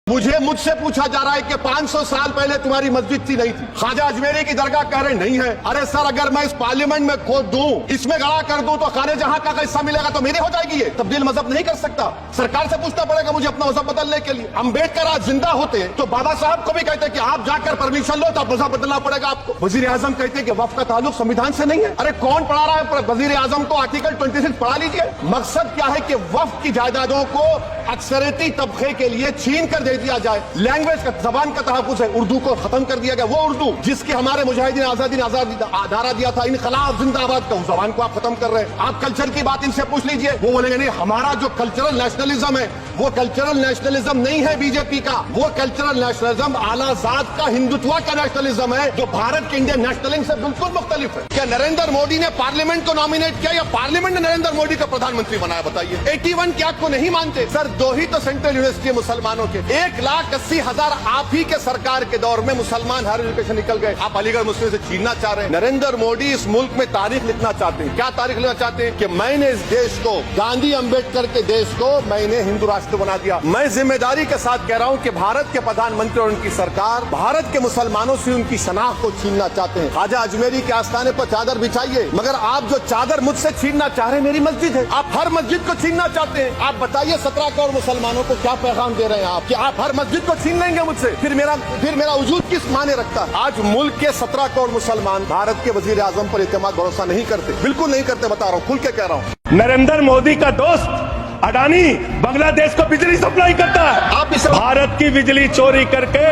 मुझे मुझसे पूछा जा रहा है कि 500 साल पहले तुम्हारी मस्जिद थी, नहीं थी। ख्वाजा अजमेरी की दरगाह कह रहे नहीं है। अरे सर, अगर मैं इस पार्लियामेंट में खोद दूं, इसमें गड़ा कर दूं, तो खाने जहां का हिस्सा मिलेगा तो मेरी हो जाएगी। ये तब्दील मजहब नहीं कर सकता। सरकार से पूछना पड़ेगा मुझे अपना मजहब बदलने के लिए। अम्बेडकर आज जिंदा होते तो बाबा साहब को भी कहते कि आप जाकर परमिशन लो तो आप मजहब बदलना पड़ेगा आपको। वजीर आजम कहते कि वक्फ का ताल्लुक संविधान से नहीं है। अरे कौन पढ़ा रहा है वजीर आजम को? आर्टिकल 26 पढ़ा लीजिए। मकसद क्या है कि वक्फ की जायदादों को अक्सरियती तबके के लिए छीन कर दे दिया जाए। लैंग्वेज का, जबान का तहफ़्फ़ुज़ है, उर्दू को खत्म कर दिया गया। वो उर्दू जिसके हमारे मुजाहिदीन आजादी नारा दिया था, इनकलाब जिंदाबाद का, उस जबान को आप खत्म कर रहे हैं। आप कल्चर की बात इनसे पूछ लीजिए, वो बोलेंगे नहीं, हमारा जो कल्चरल नेशनलिज्म है वो कल्चरल नेशनलिज्म नहीं है बीजेपी का। वो कल्चरल नेशनलिज्म आलाजाद का हिंदुत्व का नेशनलिज्म है, जो भारत के इंडियन नेशनलिज्म से बिल्कुल मुख्तलिफ है। क्या नरेंद्र मोदी ने पार्लियामेंट को नॉमिनेट किया या पार्लियामेंट ने नरेंद्र मोदी को प्रधानमंत्री बनाया? बताइए। 81 की एक्ट को नहीं मानते सर। दो ही तो सेंट्रल यूनिवर्सिटी मुसलमानों के 1,80,000 आप ही के सरकार के दौर में मुसलमान हायर एजुकेशन निकल गए। आप अलीगढ़ मुस्लिम से छीनना चाह रहे हैं। नरेंद्र मोदी इस मुल्क में तारीख लिखना चाहते हैं। क्या तारीख लिखना चाहते हैं? कि मैंने इस देश को, गांधी अम्बेडकर के देश को मैंने हिंदू राष्ट्र बना दिया। मैं जिम्मेदारी के साथ कह रहा हूं कि भारत के प्रधानमंत्री और उनकी सरकार भारत के मुसलमानों से उनकी शनाख्त को छीनना चाहते हैं। ख्वाजा अजमेरी के आस्थाने पर चादर बिछाइए, मगर आप जो चादर मुझसे छीनना चाह रहे हैं, मेरी मस्जिद है, आप हर मस्जिद को छीनना चाहते हैं। आप बताइए 17 करोड़ मुसलमानों को क्या पैगाम दे रहे हैं आप, कि आप हर मस्जिद को छीन लेंगे मुझसे? फिर मेरा वजूद किस माने रखता है? आज मुल्क के 17 करोड़ मुसलमान भारत के वजीर आजम पर इत्मीनान भरोसा नहीं करते, बिल्कुल नहीं करते। बता रहा हूँ, खुल के कह रहा हूँ। नरेंद्र मोदी का दोस्त अडानी बांग्लादेश को बिजली सप्लाई करता है। आप इस भारत की बिजली चोरी करके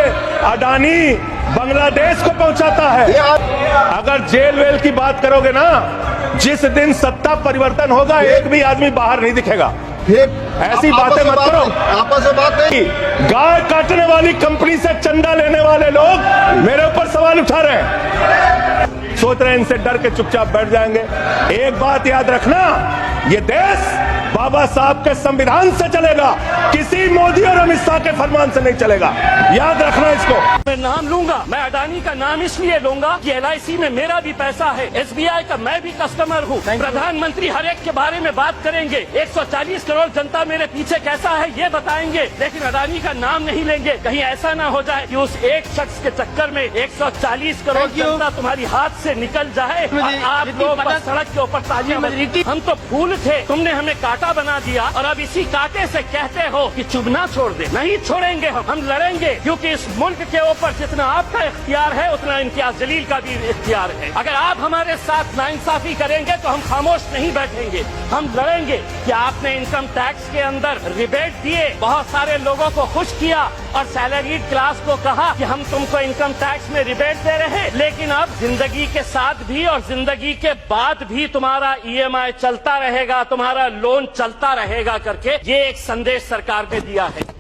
अडानी बांग्लादेश को पहुंचाता है। अगर जेल वेल की बात करोगे ना, जिस दिन सत्ता परिवर्तन होगा एक भी आदमी बाहर नहीं दिखेगा। ऐसी बातें मत करो। आपस में बात नहीं। गाय काटने वाली कंपनी से चंदा लेने वाले लोग मेरे ऊपर सवाल उठा रहे हैं, सोच रहे हैं इनसे डर के चुपचाप बैठ जाएंगे। एक बात याद रखना, ये देश बाबा साहब के संविधान से चलेगा, किसी मोदी और अमित शाह के फरमान से नहीं चलेगा। याद रखना इसको। मैं नाम लूंगा, मैं अडानी का नाम इसलिए लूंगा कि LIC में मेरा भी पैसा है, SBI का मैं भी कस्टमर हूँ। प्रधानमंत्री हर एक के बारे में बात करेंगे, 140 करोड़ जनता मेरे पीछे कैसा है ये बताएंगे, लेकिन अडानी का नाम नहीं लेंगे। कहीं ऐसा ना हो जाए कि उस एक शख्स के चक्कर में 140 करोड़ जनता तुम्हारी हाथ से निकल जाए और आप लोग सड़क के ऊपर तालियां बजाएं। हम तो फूल थे, तुमने हमें काटा बना दिया और अब इसी कांटे से कहते हो कि चुभना छोड़ दे। नहीं छोड़ेंगे, हम लड़ेंगे, क्योंकि इस मुल्क के ऊपर जितना आपका इख्तियार है उतना इम्तियाज जलील का भी इख्तियार है। अगर आप हमारे साथ नाइंसाफी करेंगे तो हम खामोश नहीं बैठेंगे, हम लड़ेंगे। कि आपने इनकम टैक्स के अंदर रिबेट दिए, बहुत सारे लोगों को खुश किया और सैलरीड क्लास को कहा कि हम तुमको इनकम टैक्स में रिबेट दे रहे हैं, लेकिन अब जिंदगी के साथ भी और जिंदगी के बाद भी तुम्हारा EMI चलता रहेगा, तुम्हारा लोन चलता रहेगा करके ये एक संदेश सरकार ने दिया है।